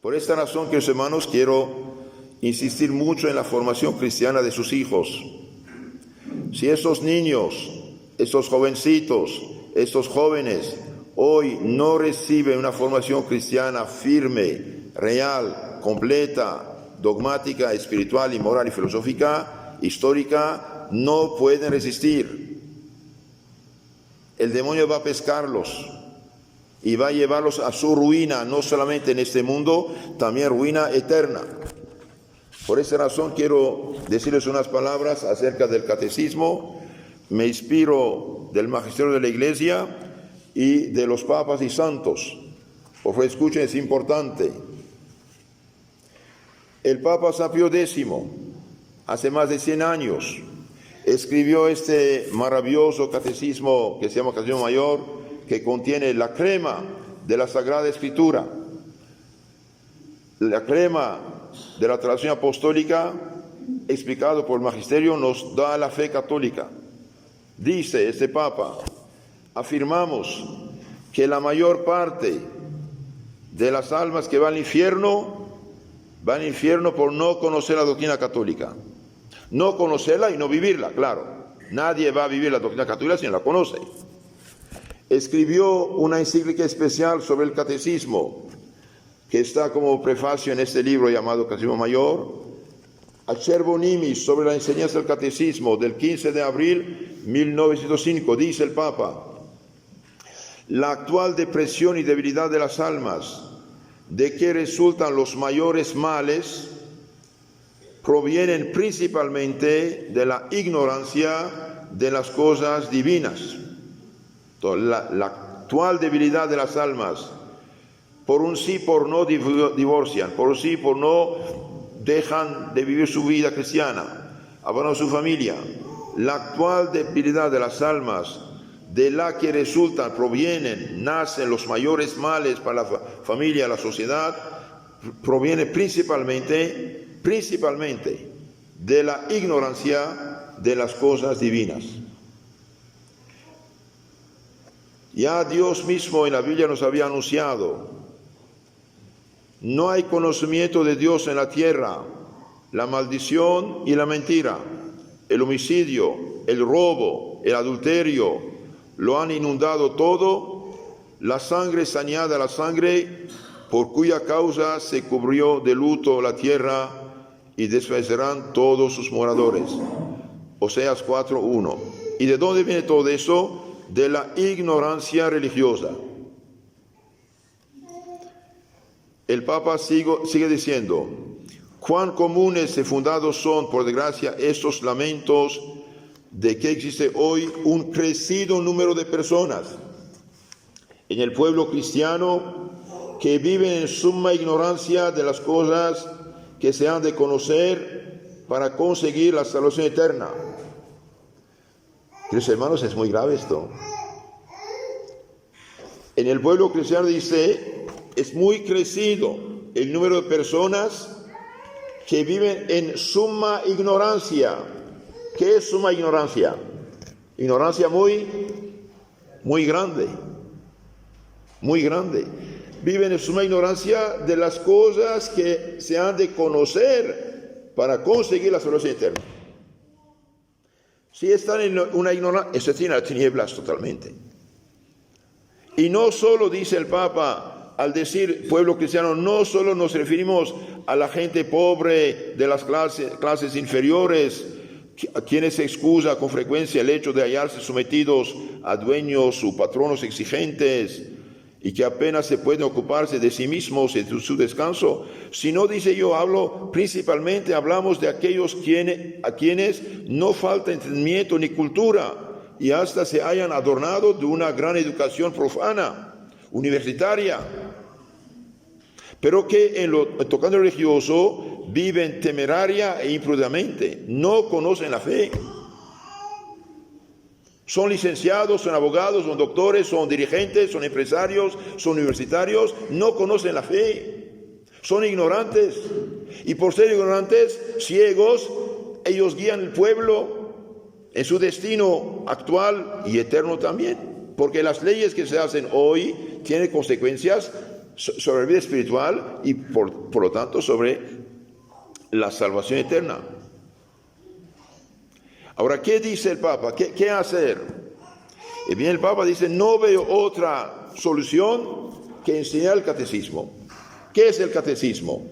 Por esta razón, queridos hermanos, quiero insistir mucho en la formación cristiana de sus hijos. Si estos niños, estos jovencitos, estos jóvenes hoy no reciben una formación cristiana firme, real, completa, dogmática, espiritual y moral y filosófica, histórica, no pueden resistir. El demonio va a pescarlos y va a llevarlos a su ruina, no solamente en este mundo, también ruina eterna. Por esa razón quiero decirles unas palabras acerca del catecismo. Me inspiro del magisterio de la Iglesia y de los papas y santos. Por favor, escuchen, es importante. El Papa San Pío X, hace más de 100 años, escribió este maravilloso catecismo que se llama Catecismo Mayor, que contiene la crema de la Sagrada Escritura, la crema de la tradición apostólica, explicado por el magisterio, nos da la fe católica. Dice este Papa: afirmamos que la mayor parte de las almas que van al infierno por no conocer la doctrina católica. No conocerla y no vivirla, claro. Nadie va a vivir la doctrina católica si no la conoce. Escribió una encíclica especial sobre el catecismo, que está como prefacio en este libro llamado Catecismo Mayor, Acervo Nimis, sobre la enseñanza del catecismo, del 15 de abril 1905. Dice el Papa: la actual depresión y debilidad de las almas, de que resultan los mayores males, provienen principalmente de la ignorancia de las cosas divinas. La actual debilidad de las almas, por un sí, por no divorcian, por un sí, por no dejan de vivir su vida cristiana, abandonan su familia. La actual debilidad de las almas, de la que resultan, provienen, nacen los mayores males para la familia, la sociedad, proviene principalmente de la ignorancia de las cosas divinas. Ya Dios mismo en la Biblia nos había anunciado: no hay conocimiento de Dios en la tierra. La maldición y la mentira, el homicidio, el robo, el adulterio, lo han inundado todo. La sangre se añade a la sangre, por cuya causa se cubrió de luto la tierra, y desfallecerán todos sus moradores. Oseas 4:1. ¿Y de dónde viene todo eso? De la ignorancia religiosa. El Papa sigue diciendo: cuán comunes y fundados son, por desgracia, estos lamentos de que existe hoy un crecido número de personas en el pueblo cristiano que viven en suma ignorancia de las cosas que se han de conocer para conseguir la salvación eterna. Queridos hermanos, es muy grave esto. En el pueblo cristiano, dice, es muy crecido el número de personas que viven en suma ignorancia. ¿Qué es suma ignorancia? Ignorancia muy grande. Muy grande. Viven en suma ignorancia de las cosas que se han de conocer para conseguir la salvación eterna. Si están en una ignorancia, eso tiene las tinieblas totalmente. Y no solo, dice el Papa, al decir pueblo cristiano, no solo nos referimos a la gente pobre de las clases inferiores, a quienes se excusa con frecuencia el hecho de hallarse sometidos a dueños o patronos exigentes y que apenas se pueden ocuparse de sí mismos y de su descanso, sino, dice, hablamos de aquellos a quienes no falta entendimiento ni cultura y hasta se hayan adornado de una gran educación profana, universitaria, pero que tocando lo religioso viven temeraria e imprudente, no conocen la fe. Son licenciados, son abogados, son doctores, son dirigentes, son empresarios, son universitarios, no conocen la fe, son ignorantes. Y por ser ignorantes, ciegos, ellos guían el pueblo en su destino actual y eterno también. Porque las leyes que se hacen hoy tienen consecuencias sobre la vida espiritual y por lo tanto sobre la salvación eterna. Ahora, ¿qué dice el Papa? ¿Qué hacer? Y bien, el Papa dice, no veo otra solución que enseñar el catecismo. ¿Qué es el catecismo?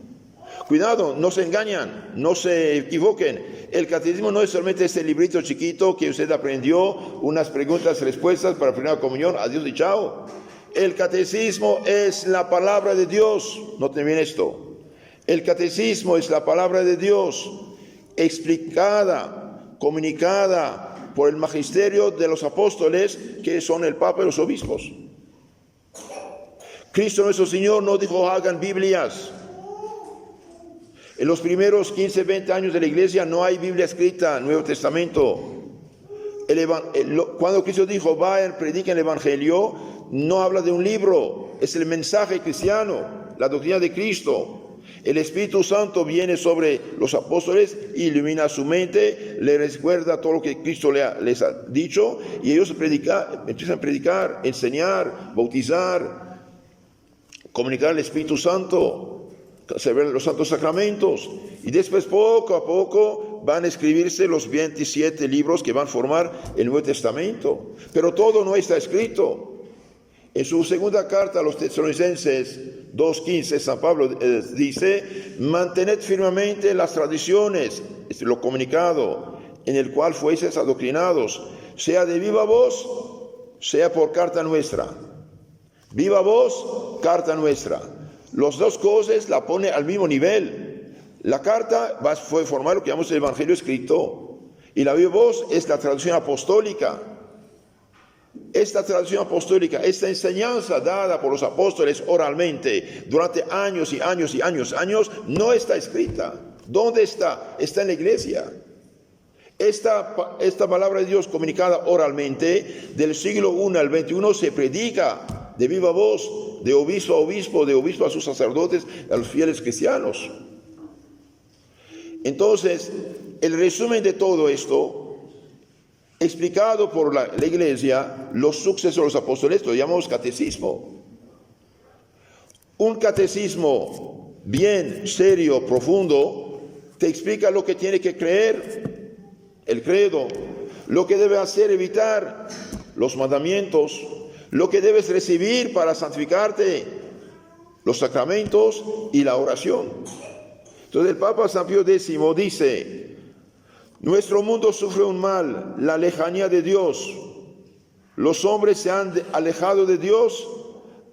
Cuidado, no se engañan, no se equivoquen. El catecismo no es solamente ese librito chiquito que usted aprendió, unas preguntas y respuestas para la primera comunión, adiós y chao. El catecismo es la palabra de Dios. Noten bien esto. El catecismo es la palabra de Dios explicada, comunicada por el magisterio de los apóstoles, que son el Papa y los obispos. Cristo nuestro Señor no dijo hagan Biblias. En los primeros 15, 20 años de la iglesia no hay Biblia escrita, Nuevo Testamento. Cuando Cristo dijo vayan, prediquen el Evangelio, no habla de un libro, es el mensaje cristiano, la doctrina de Cristo. El Espíritu Santo viene sobre los apóstoles, ilumina su mente, les recuerda todo lo que Cristo les ha dicho y ellos empiezan a predicar, enseñar, bautizar, comunicar al Espíritu Santo, celebrar los santos sacramentos y después poco a poco van a escribirse los 27 libros que van a formar el Nuevo Testamento. Pero todo no está escrito. En su segunda carta a los Tesalonicenses 2:15, San Pablo dice, mantened firmemente las tradiciones, lo comunicado, en el cual fueseis adoctrinados, sea de viva voz, sea por carta nuestra. Viva voz, carta nuestra. Las dos cosas la pone al mismo nivel. La carta fue a formar lo que llamamos el Evangelio escrito, y la viva voz es la traducción apostólica. Esta traducción apostólica, esta enseñanza dada por los apóstoles oralmente durante años y años y años, no está escrita. ¿Dónde está? Está en la iglesia. Esta palabra de Dios comunicada oralmente del siglo I al XXI se predica de viva voz, de obispo a obispo, de obispo a sus sacerdotes, a los fieles cristianos. Entonces, el resumen de todo esto, explicado por la iglesia, los sucesores de los apóstoles, lo llamamos catecismo. Un catecismo bien serio, profundo, te explica lo que tiene que creer, el credo, lo que debe hacer, evitar, los mandamientos, lo que debes recibir para santificarte, los sacramentos y la oración. Entonces el Papa San Pío X dice, nuestro mundo sufre un mal, la lejanía de Dios. Los hombres se han alejado de Dios,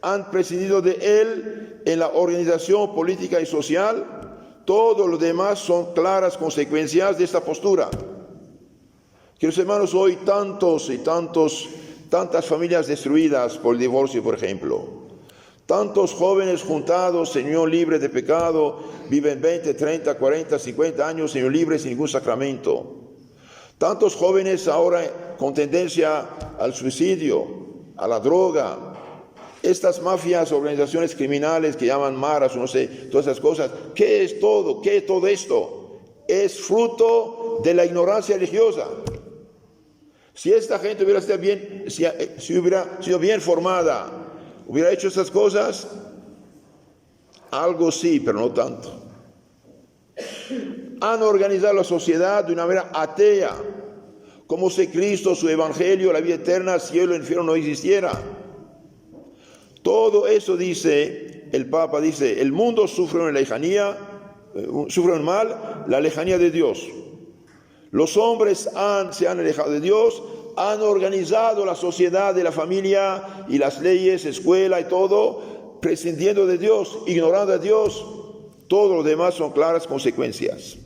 han prescindido de Él en la organización política y social. Todo lo demás son claras consecuencias de esta postura. Queridos hermanos, hoy tantas familias destruidas por el divorcio, por ejemplo. Tantos jóvenes juntados, Señor, libres de pecado, viven 20, 30, 40, 50 años, Señor, libres sin ningún sacramento. Tantos jóvenes ahora con tendencia al suicidio, a la droga. Estas mafias, organizaciones criminales que llaman maras, no sé, todas esas cosas. ¿Qué es todo? ¿Qué es todo esto? Es fruto de la ignorancia religiosa. Si esta gente hubiera sido bien, si hubiera sido bien formada, hubiera hecho estas cosas, algo sí, pero no tanto. Han organizado la sociedad de una manera atea, como si Cristo, su evangelio, la vida eterna, cielo e infierno no existiera. Todo eso dice, el Papa dice, el mundo sufre una lejanía, sufre un mal, la lejanía de Dios. Los hombres se han alejado de Dios, han organizado la sociedad de la familia y las leyes, escuela y todo, prescindiendo de Dios, ignorando a Dios. Todo lo demás son claras consecuencias.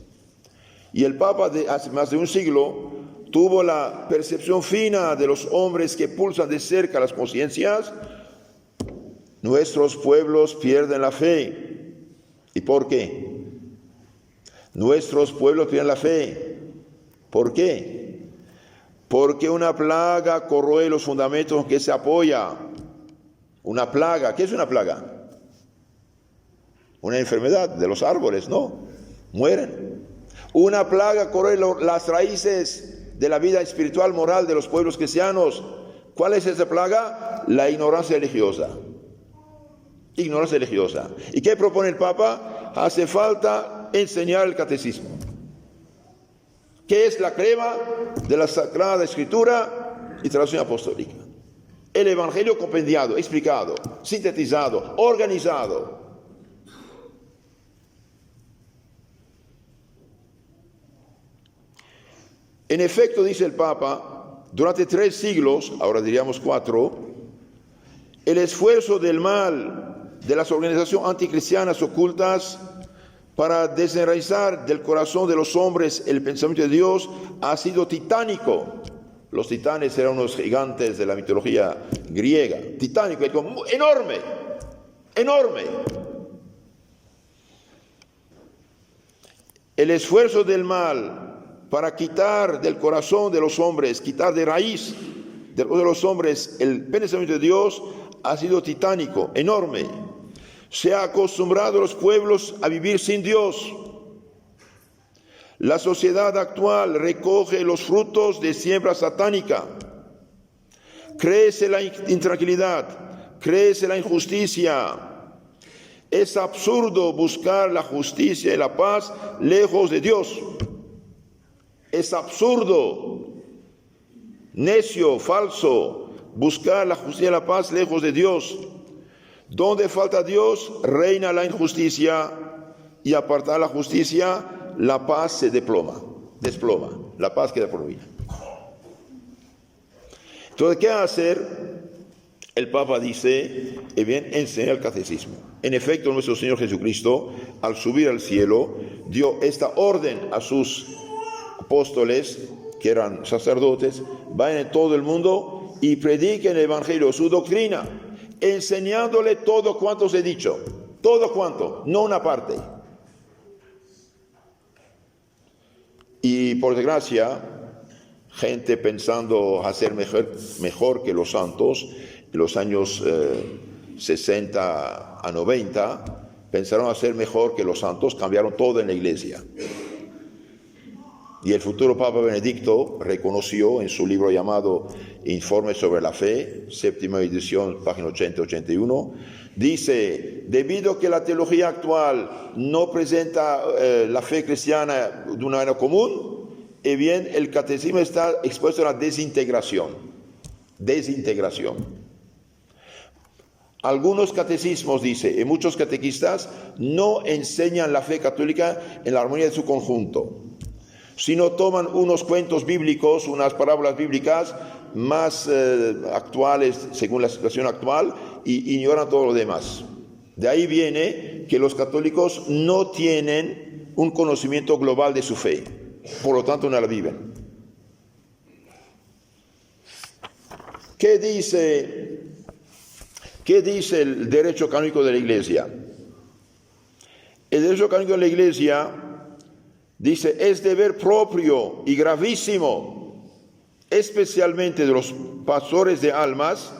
Y el Papa hace más de un siglo tuvo la percepción fina de los hombres que pulsan de cerca las conciencias. Nuestros pueblos pierden la fe. ¿Y por qué? Nuestros pueblos pierden la fe. ¿Por qué? Porque una plaga corroe los fundamentos en que se apoya. Una plaga. ¿Qué es una plaga? Una enfermedad de los árboles, ¿no? Mueren. Una plaga corroe las raíces de la vida espiritual, moral de los pueblos cristianos. ¿Cuál es esa plaga? La ignorancia religiosa. ignorancia religiosa. ¿Y qué propone el Papa? Hace falta enseñar el catecismo, que es la crema de la Sagrada Escritura y tradición apostólica. El Evangelio compendiado, explicado, sintetizado, organizado. En efecto, dice el Papa, durante 3 siglos, ahora diríamos 4, el esfuerzo del mal de las organizaciones anticristianas ocultas para desenraizar del corazón de los hombres el pensamiento de Dios ha sido titánico. Los titanes eran unos gigantes de la mitología griega. Titánico, enorme, enorme. El esfuerzo del mal para quitar del corazón de los hombres, quitar de raíz de los hombres el pensamiento de Dios ha sido titánico, enorme. Se ha acostumbrado a los pueblos a vivir sin Dios. La sociedad actual recoge los frutos de siembra satánica. Crece la intranquilidad, crece la injusticia. Es absurdo buscar la justicia y la paz lejos de Dios. Es absurdo, necio, falso, buscar la justicia y la paz lejos de Dios. Donde falta Dios, reina la injusticia, y apartar la justicia, la paz se desploma, la paz queda por vida. Entonces, ¿qué hacer? El Papa dice, bien, enseñar el catecismo. En efecto, nuestro Señor Jesucristo, al subir al cielo, dio esta orden a sus apóstoles, que eran sacerdotes: vayan en todo el mundo y prediquen el Evangelio, su doctrina, enseñándole todo cuanto os he dicho, todo cuanto, no una parte. Y por desgracia, gente pensando hacer mejor que los santos, en los años 60 a 90, pensaron hacer mejor que los santos, cambiaron todo en la iglesia. Y el futuro Papa Benedicto reconoció en su libro llamado Informe sobre la Fe, 7ª edición, página 80-81, dice: debido a que la teología actual no presenta la fe cristiana de una manera común, bien, el catecismo está expuesto a la desintegración. Algunos catecismos, dice, y muchos catequistas no enseñan la fe católica en la armonía de su conjunto, sino toman unos cuentos bíblicos, unas parábolas bíblicas más actuales según la situación actual, y ignoran todo lo demás. De ahí viene que los católicos no tienen un conocimiento global de su fe, por lo tanto no la viven. ¿Qué dice el derecho canónico de la Iglesia? El derecho canónico de la Iglesia dice: es deber propio y gravísimo, especialmente de los pastores de almas,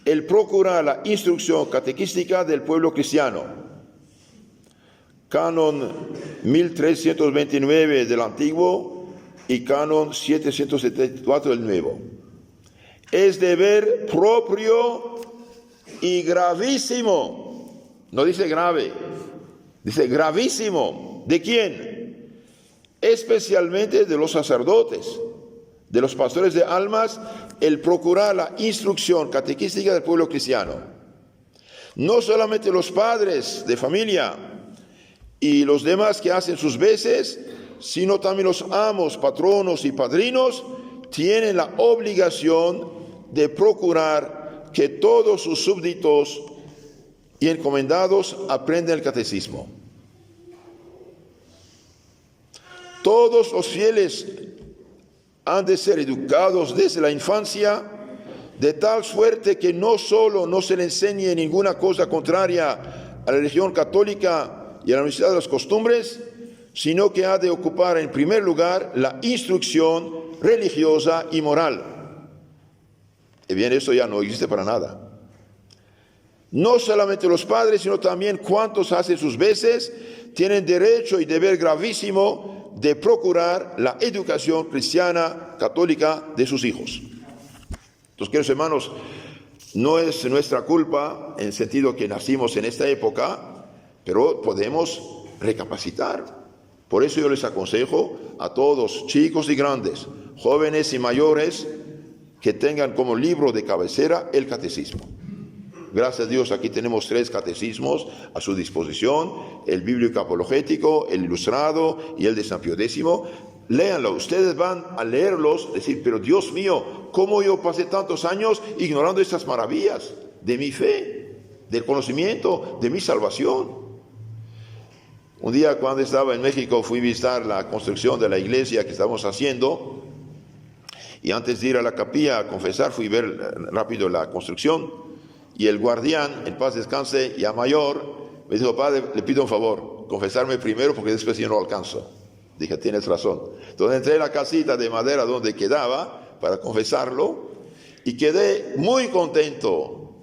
el procurar la instrucción catequística del pueblo cristiano. Canon 1329 del Antiguo y Canon 774 del Nuevo. Es deber propio y gravísimo. No dice grave, dice gravísimo. ¿De quién? Especialmente de los sacerdotes, de los pastores de almas, el procurar la instrucción catequística del pueblo cristiano. No solamente los padres de familia y los demás que hacen sus veces, sino también los amos, patronos y padrinos tienen la obligación de procurar que todos sus súbditos y encomendados aprendan el catecismo. Todos los fieles han de ser educados desde la infancia, de tal suerte que no solo no se le enseñe ninguna cosa contraria a la religión católica y a la universidad de las costumbres, sino que ha de ocupar en primer lugar la instrucción religiosa y moral. Y bien, eso ya no existe para nada. No solamente los padres, sino también cuantos hacen sus veces, tienen derecho y deber gravísimo de procurar la educación cristiana católica de sus hijos. Entonces, queridos hermanos, No es nuestra culpa en el sentido que nacimos en esta época, pero podemos recapacitar. Por eso yo les aconsejo a todos, chicos y grandes, jóvenes y mayores, que tengan como libro de cabecera el catecismo. Gracias a Dios, aquí tenemos 3 catecismos a su disposición, el bíblico apologético, el ilustrado y el de San Pío X. Léanlo, ustedes van a leerlos, decir, pero Dios mío, ¿cómo yo pasé tantos años ignorando estas maravillas de mi fe, del conocimiento, de mi salvación? Un día cuando estaba en México fui a visitar la construcción de la iglesia que estábamos haciendo, y antes de ir a la capilla a confesar fui a ver rápido la construcción, y el guardián, en paz descanse, ya mayor, me dijo, padre, le pido un favor, confesarme primero porque después yo no alcanzo. Dije, tienes razón. Entonces entré en la casita de madera donde quedaba para confesarlo y quedé muy contento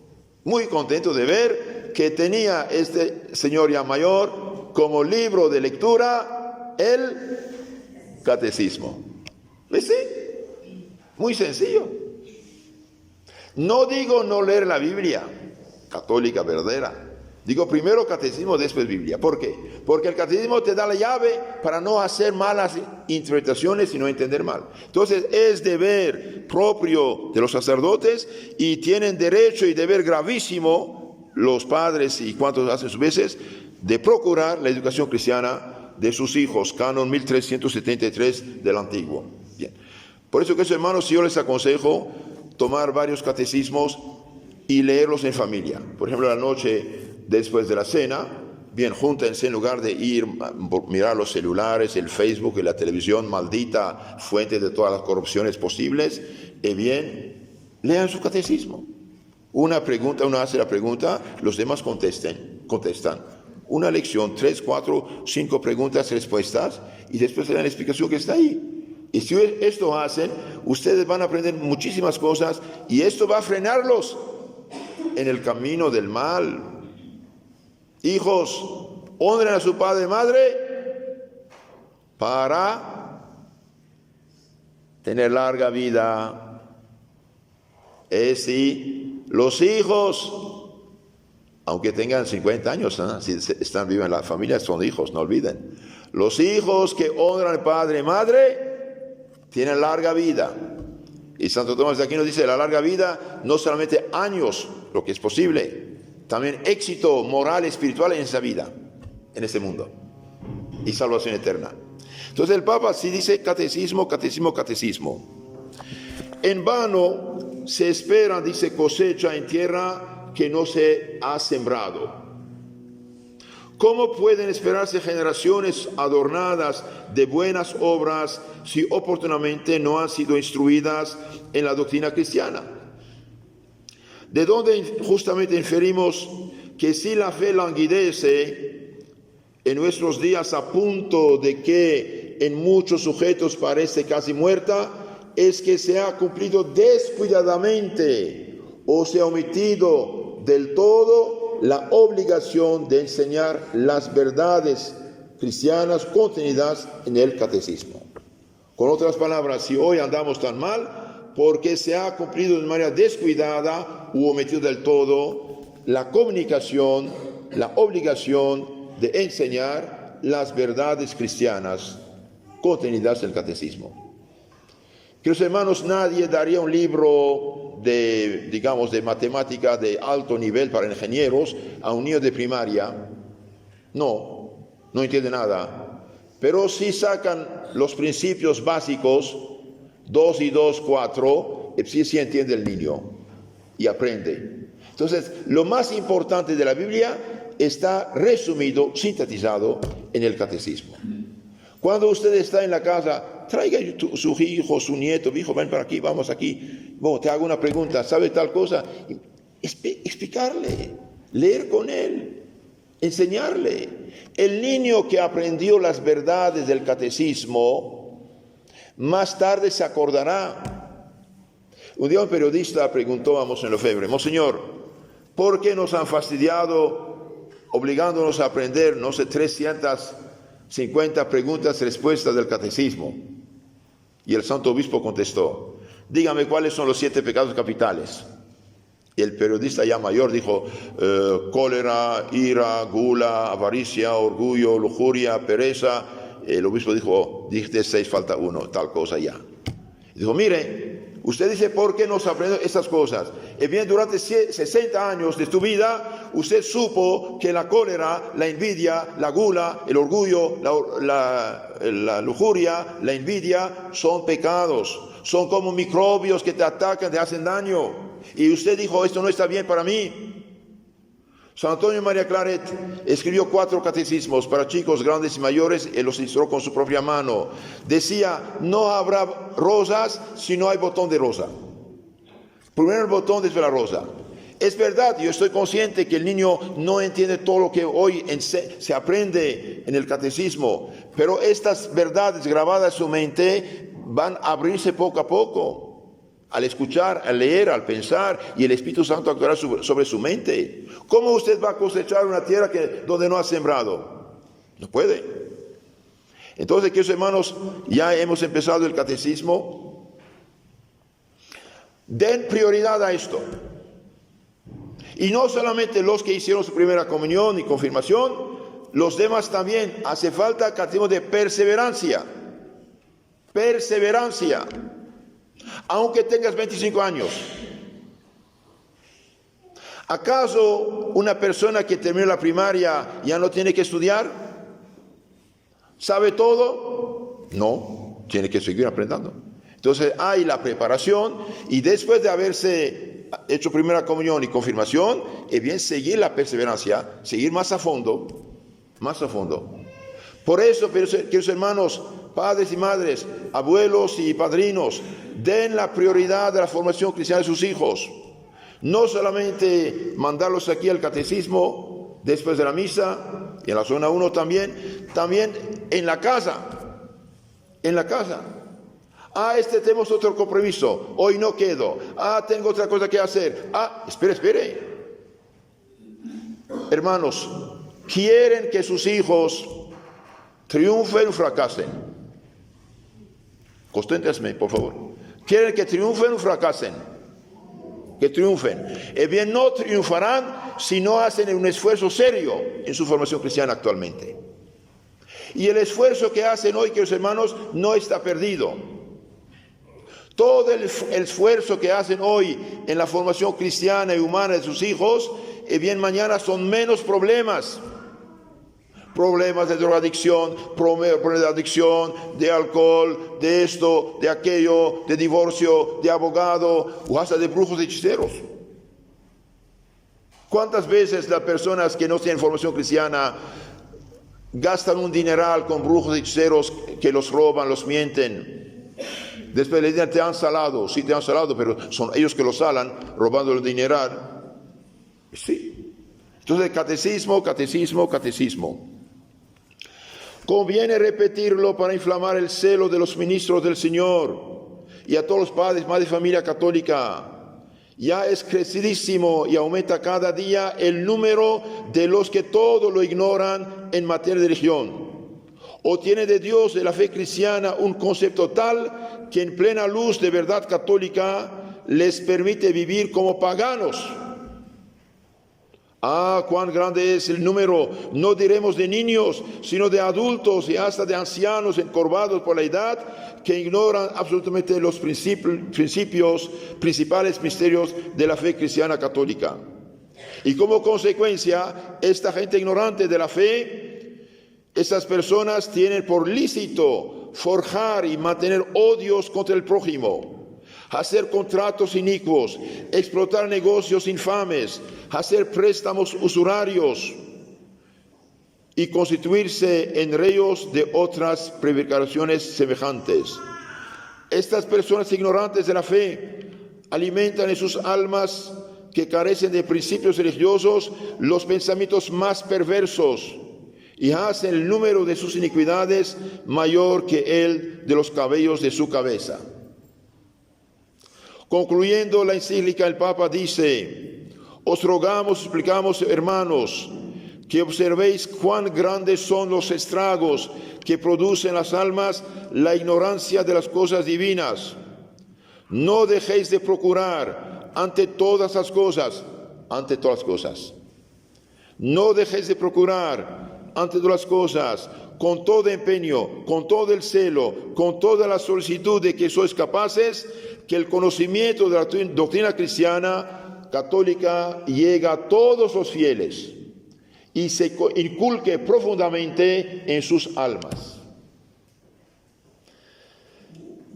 de ver que tenía este señor ya mayor como libro de lectura el catecismo. ¿Viste? Muy sencillo. No digo no leer la Biblia católica verdadera. Digo primero catecismo, después Biblia. ¿Por qué? Porque el catecismo te da la llave para no hacer malas interpretaciones y no entender mal. Entonces es deber propio de los sacerdotes y tienen derecho y deber gravísimo los padres y cuantos hacen sus veces de procurar la educación cristiana de sus hijos. Canon 1373 del Antiguo. Bien. Por eso que eso, hermanos, yo les aconsejo tomar varios catecismos y leerlos en familia. Por ejemplo, la noche después de la cena, bien, júntense en lugar de ir a mirar los celulares, el Facebook y la televisión, maldita fuente de todas las corrupciones posibles, y bien, lean su catecismo. Una hace la pregunta, los demás contestan. Una lección, 3, 4, 5 preguntas, respuestas, y después le dan la explicación que está ahí. Y si esto hacen, ustedes van a aprender muchísimas cosas, y esto va a frenarlos en el camino del mal. Hijos, honren a su padre y madre para tener larga vida. Y los hijos, aunque tengan 50 años, si están vivos en la familia, son hijos, no olviden. Los hijos que honran al padre y madre tienen larga vida. Y Santo Tomás de Aquino dice, la larga vida no solamente años, lo que es posible, también éxito moral y espiritual en esa vida, en este mundo, y salvación eterna. Entonces el Papa sí dice catecismo. En vano se espera, dice, cosecha en tierra que no se ha sembrado. ¿Cómo pueden esperarse generaciones adornadas de buenas obras si oportunamente no han sido instruidas en la doctrina cristiana? De donde justamente inferimos que si la fe languidece en nuestros días a punto de que en muchos sujetos parece casi muerta, es que se ha cumplido descuidadamente o se ha omitido del todo la obligación de enseñar las verdades cristianas contenidas en el catecismo. Con otras palabras, si hoy andamos tan mal, porque se ha cumplido de manera descuidada u omitido del todo la comunicación, la obligación de enseñar las verdades cristianas contenidas en el catecismo. Queridos hermanos, nadie daría un libro de matemática de alto nivel para ingenieros a un niño de primaria. No entiende nada. Pero si sacan los principios básicos, 2 y 2, 4, sí entiende el niño y aprende. Entonces, lo más importante de la Biblia está resumido, sintetizado en el catecismo. Cuando usted está en la casa, traiga su hijo, su nieto, hijo, ven para aquí, vamos aquí. Te hago una pregunta, ¿sabe tal cosa? Explicarle, leer con él, enseñarle. El niño que aprendió las verdades del catecismo, más tarde se acordará. Un día un periodista preguntó a Monseñor Lefebvre, Monseñor, ¿por qué nos han fastidiado obligándonos a aprender, 350 preguntas y respuestas del catecismo? Y el santo obispo contestó, dígame cuáles son los 7 pecados capitales. Y el periodista ya mayor dijo, cólera, ira, gula, avaricia, orgullo, lujuria, pereza. El obispo dijo, dijiste 6, falta 1, tal cosa ya. Y dijo, mire, usted dice, ¿por qué no se aprende estas cosas? Y bien, durante 60 años de tu vida, usted supo que la cólera, la envidia, la gula, el orgullo, la lujuria, la envidia, son pecados. Son como microbios que te atacan, te hacen daño. Y usted dijo, esto no está bien para mí. San Antonio María Claret escribió 4 catecismos para chicos grandes y mayores y los ilustró con su propia mano. Decía, no habrá rosas si no hay botón de rosa. Primero el botón, después la rosa. Es verdad, yo estoy consciente que el niño no entiende todo lo que hoy se aprende en el catecismo, pero estas verdades grabadas en su mente van a abrirse poco a poco. Al escuchar, al leer, al pensar, y el Espíritu Santo actuará sobre su mente. ¿Cómo usted va a cosechar una tierra donde no ha sembrado? No puede. Entonces, queridos hermanos, ya hemos empezado el catecismo. Den prioridad a esto. Y no solamente los que hicieron su primera comunión y confirmación, los demás también. Hace falta catecismo de perseverancia. Perseverancia. Aunque tengas 25 años. ¿Acaso una persona que terminó la primaria ya no tiene que estudiar? ¿Sabe todo? No, tiene que seguir aprendiendo. Entonces hay la preparación y después de haberse hecho primera comunión y confirmación, es bien seguir la perseverancia, seguir más a fondo, más a fondo. Por eso, queridos hermanos, padres y madres, abuelos y padrinos, den la prioridad a la formación cristiana de sus hijos. No solamente mandarlos aquí al catecismo después de la misa, y en la zona 1 también en la casa. En la casa. Tenemos otro compromiso, hoy no quedo. Tengo otra cosa que hacer. Espere. Hermanos, ¿quieren que sus hijos triunfen o fracasen? Contéstenme, por favor. ¿Quieren que triunfen o fracasen? Que triunfen. Bien, no triunfarán si no hacen un esfuerzo serio en su formación cristiana actualmente. Y el esfuerzo que hacen hoy, queridos hermanos, no está perdido. Todo el esfuerzo que hacen hoy en la formación cristiana y humana de sus hijos, bien, mañana son menos problemas. Problemas de drogadicción, problemas de adicción, de alcohol, de esto, de aquello, de divorcio, de abogado o hasta de brujos y hechiceros. ¿Cuántas veces las personas que no tienen formación cristiana gastan un dineral con brujos y hechiceros que los roban, los mienten? Después le dicen, te han salado. Sí, te han salado, pero son ellos que lo salan, robando el dineral. Sí. Entonces, catecismo. Conviene repetirlo para inflamar el celo de los ministros del Señor y a todos los padres, madres de familia católica. Ya es crecidísimo y aumenta cada día el número de los que todo lo ignoran en materia de religión. O tiene de Dios, de la fe cristiana, un concepto tal que en plena luz de verdad católica les permite vivir como paganos. Cuán grande es el número, no diremos de niños, sino de adultos y hasta de ancianos encorvados por la edad, que ignoran absolutamente los principales misterios de la fe cristiana católica. Y como consecuencia, esta gente ignorante de la fe, estas personas tienen por lícito forjar y mantener odios contra el prójimo, hacer contratos inicuos, explotar negocios infames, hacer préstamos usurarios y constituirse en reos de otras prevaricaciones semejantes. Estas personas ignorantes de la fe alimentan en sus almas que carecen de principios religiosos los pensamientos más perversos y hacen el número de sus iniquidades mayor que el de los cabellos de su cabeza. Concluyendo la encíclica, el Papa dice: os rogamos, suplicamos, hermanos, que observéis cuán grandes son los estragos que producen las almas la ignorancia de las cosas divinas. No dejéis de procurar ante todas las cosas, ante todas las cosas. No dejes de procurar, ante todas las cosas, con todo empeño, con todo el celo, con toda la solicitud de que sois capaces, que el conocimiento de la doctrina cristiana católica llegue a todos los fieles y se inculque profundamente en sus almas.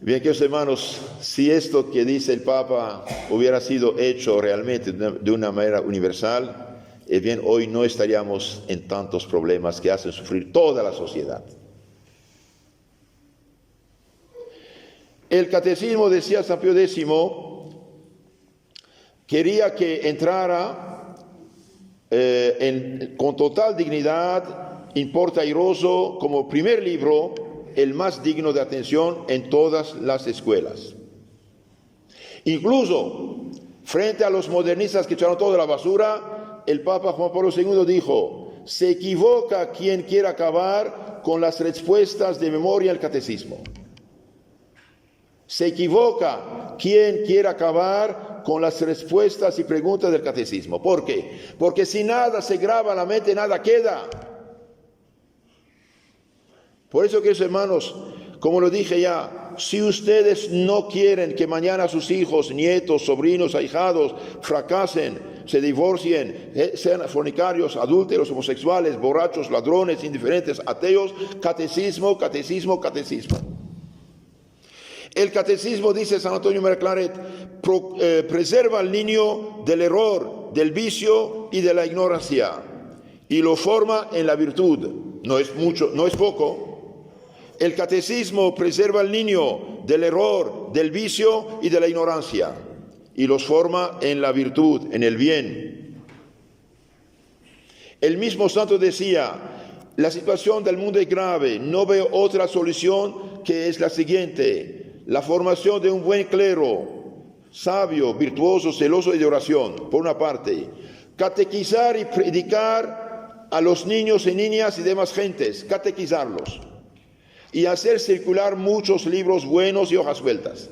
Bien, queridos hermanos, si esto que dice el Papa hubiera sido hecho realmente de una manera universal, bien, hoy no estaríamos en tantos problemas que hacen sufrir toda la sociedad. El catecismo, decía San Pío X, quería que entrara con total dignidad, importairoso, como primer libro, el más digno de atención en todas las escuelas. Incluso, frente a los modernistas que echaron toda la basura, el Papa Juan Pablo II dijo: se equivoca quien quiera acabar con las respuestas de memoria al catecismo. Se equivoca quien quiera acabar con las respuestas y preguntas del catecismo. ¿Por qué? Porque si nada se graba en la mente, nada queda. Por eso, queridos hermanos, como lo dije ya, si ustedes no quieren que mañana sus hijos, nietos, sobrinos, ahijados fracasen, se divorcien, sean fornicarios, adúlteros, homosexuales, borrachos, ladrones, indiferentes, ateos, catecismo, catecismo, catecismo. El catecismo, dice San Antonio María Claret, preserva al niño del error, del vicio y de la ignorancia, y lo forma en la virtud. No es mucho, no es poco. El catecismo preserva al niño del error, del vicio y de la ignorancia, y los forma en la virtud, en el bien. El mismo santo decía: la situación del mundo es grave, no veo otra solución que es la siguiente: la formación de un buen clero, sabio, virtuoso, celoso y de oración, por una parte; catequizar y predicar a los niños y niñas y demás gentes, catequizarlos, y hacer circular muchos libros buenos y hojas sueltas.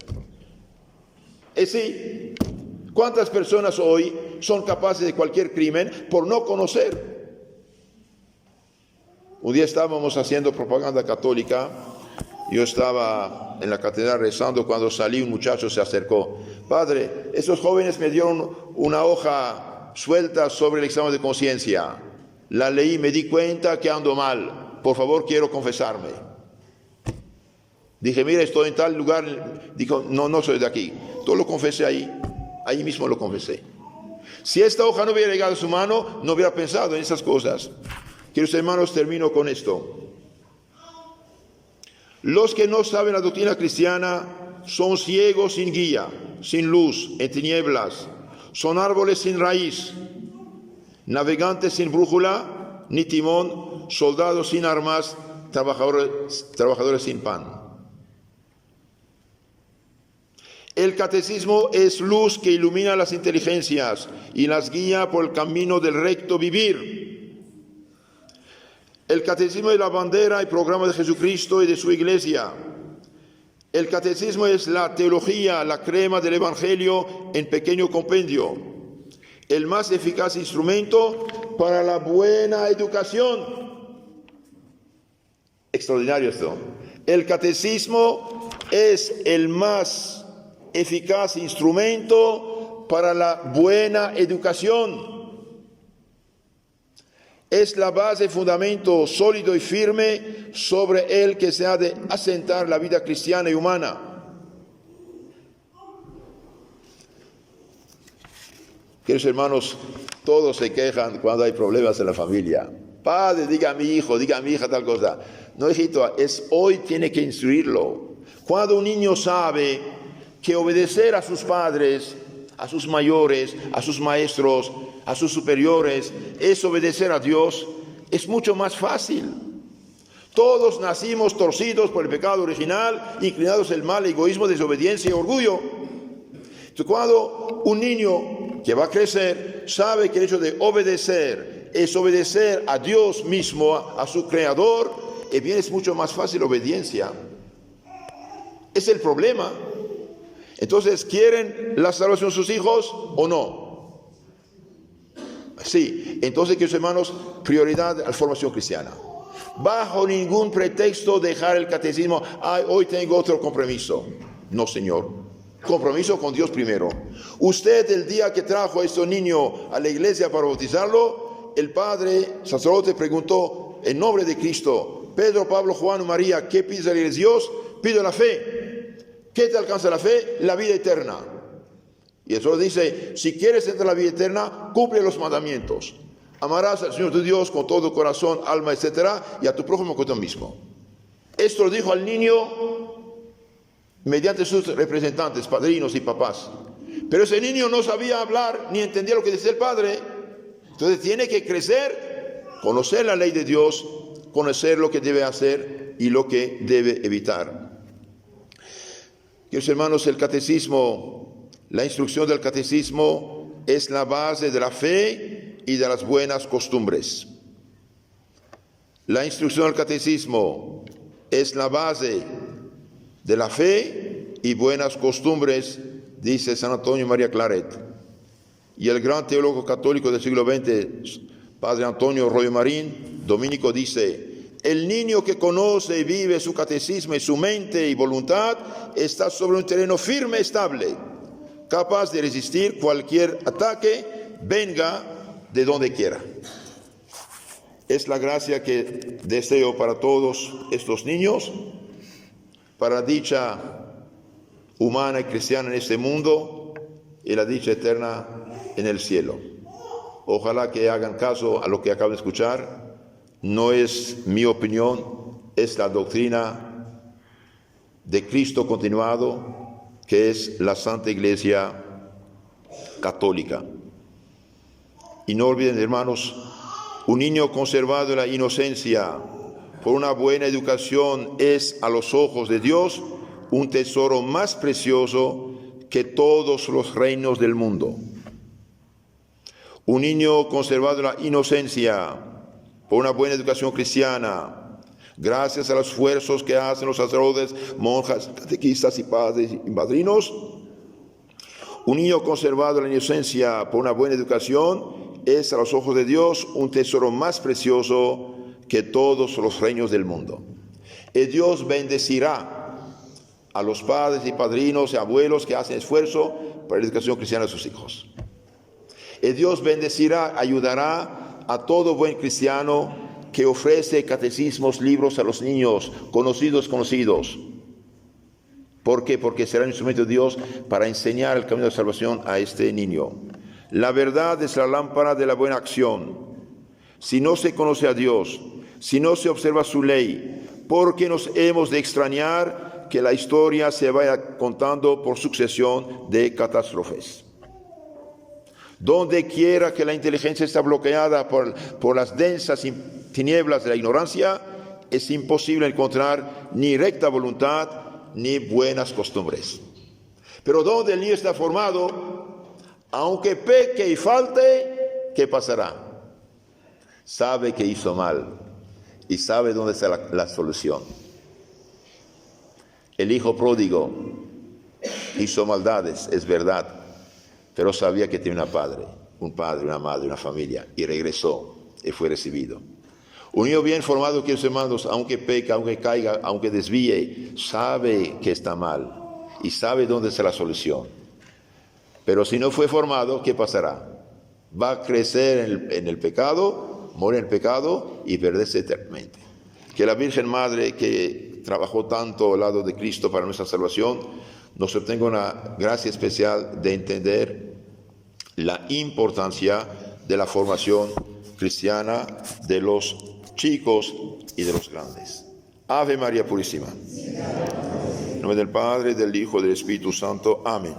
Es decir, ¿cuántas personas hoy son capaces de cualquier crimen por no conocer? Un día estábamos haciendo propaganda católica, yo estaba en la catedral rezando, cuando salí un muchacho se acercó: padre, esos jóvenes me dieron una hoja suelta sobre el examen de conciencia, la leí, me di cuenta que ando mal, por favor quiero confesarme. Dije: mira, estoy en tal lugar. Dijo: no soy de aquí. Todo lo confesé ahí mismo lo confesé. Si esta hoja no hubiera llegado a su mano, no hubiera pensado en esas cosas. Queridos hermanos, termino con esto. Los que no saben la doctrina cristiana son ciegos sin guía, sin luz, en tinieblas. Son árboles sin raíz, navegantes sin brújula ni timón, soldados sin armas, trabajadores sin pan. El catecismo es luz que ilumina las inteligencias y las guía por el camino del recto vivir. El catecismo es la bandera y programa de Jesucristo y de su iglesia. El catecismo es la teología, la crema del evangelio en pequeño compendio, el más eficaz instrumento para la buena educación. Extraordinario esto. El catecismo es el más eficaz instrumento para la buena educación. Es la base, fundamento sólido y firme sobre el que se ha de asentar la vida cristiana y humana. Queridos hermanos, todos se quejan cuando hay problemas en la familia. Padre, diga a mi hijo, diga a mi hija tal cosa. No, hijito, hoy tiene que instruirlo. Cuando un niño sabe que obedecer a sus padres, a sus mayores, a sus maestros, a sus superiores, es obedecer a Dios, es mucho más fácil. Todos nacimos torcidos por el pecado original, inclinados al mal, egoísmo, desobediencia y orgullo. Entonces, cuando un niño que va a crecer sabe que el hecho de obedecer es obedecer a Dios mismo, a su Creador, bien es mucho más fácil obediencia. Es el problema. Entonces, ¿quieren la salvación de sus hijos o no? Sí. Entonces, queridos hermanos, prioridad a la formación cristiana. Bajo ningún pretexto dejar el catecismo. Ay, hoy tengo otro compromiso. No, señor. Compromiso con Dios primero. Usted, el día que trajo a este niño a la iglesia para bautizarlo, el padre sacerdote preguntó en nombre de Cristo: Pedro, Pablo, Juan, María, ¿qué pides a Dios? Pido la fe. ¿Qué te alcanza la fe? La vida eterna. Y eso dice: si quieres entrar a la vida eterna, cumple los mandamientos. Amarás al Señor tu Dios con todo corazón, alma, etcétera, y a tu prójimo como tú mismo. Esto lo dijo al niño mediante sus representantes, padrinos y papás. Pero ese niño no sabía hablar ni entendía lo que decía el padre. Entonces tiene que crecer, conocer la ley de Dios, conocer lo que debe hacer y lo que debe evitar. Queridos hermanos, el catecismo, la instrucción del catecismo es la base de la fe y de las buenas costumbres. La instrucción del catecismo es la base de la fe y buenas costumbres, dice San Antonio María Claret. Y el gran teólogo católico del siglo XX, Padre Antonio Royo Marín, dominico, dice: el niño que conoce y vive su catecismo y su mente y voluntad está sobre un terreno firme, estable, capaz de resistir cualquier ataque, venga de donde quiera. Es la gracia que deseo para todos estos niños, para la dicha humana y cristiana en este mundo y la dicha eterna en el cielo. Ojalá que hagan caso a lo que acaban de escuchar. No es mi opinión, es la doctrina de Cristo continuado, que es la Santa Iglesia Católica. Y no olviden, hermanos, un niño conservado en la inocencia por una buena educación es a los ojos de Dios un tesoro más precioso que todos los reinos del mundo. Un niño conservado en la inocencia por una buena educación cristiana, gracias a los esfuerzos que hacen los sacerdotes, monjas, catequistas y padres y padrinos, un niño conservado en la inocencia por una buena educación es a los ojos de Dios un tesoro más precioso que todos los reinos del mundo. Y Dios bendecirá a los padres y padrinos y abuelos que hacen esfuerzo para la educación cristiana de sus hijos. Y Dios bendecirá, ayudará a todo buen cristiano que ofrece catecismos, libros a los niños, conocidos. ¿Por qué? Porque será un instrumento de Dios para enseñar el camino de salvación a este niño. La verdad es la lámpara de la buena acción. Si no se conoce a Dios, si no se observa su ley, ¿por qué nos hemos de extrañar que la historia se vaya contando por sucesión de catástrofes? Donde quiera que la inteligencia está bloqueada por las densas tinieblas de la ignorancia, es imposible encontrar ni recta voluntad ni buenas costumbres. Pero donde el niño está formado, aunque peque y falte, ¿qué pasará? Sabe que hizo mal y sabe dónde está la solución. El hijo pródigo hizo maldades, es verdad, pero sabía que tenía un padre, una madre, una familia, y regresó y fue recibido. Un niño bien formado, queridos hermanos, aunque peque, aunque caiga, aunque desvíe, sabe que está mal y sabe dónde está la solución. Pero si no fue formado, ¿qué pasará? Va a crecer en el pecado, morir en el pecado y perderse eternamente. Que la Virgen Madre, que trabajó tanto al lado de Cristo para nuestra salvación, nos obtenga una gracia especial de entender la importancia de la formación cristiana de los chicos y de los grandes. Ave María Purísima. En nombre del Padre, del Hijo y del Espíritu Santo. Amén.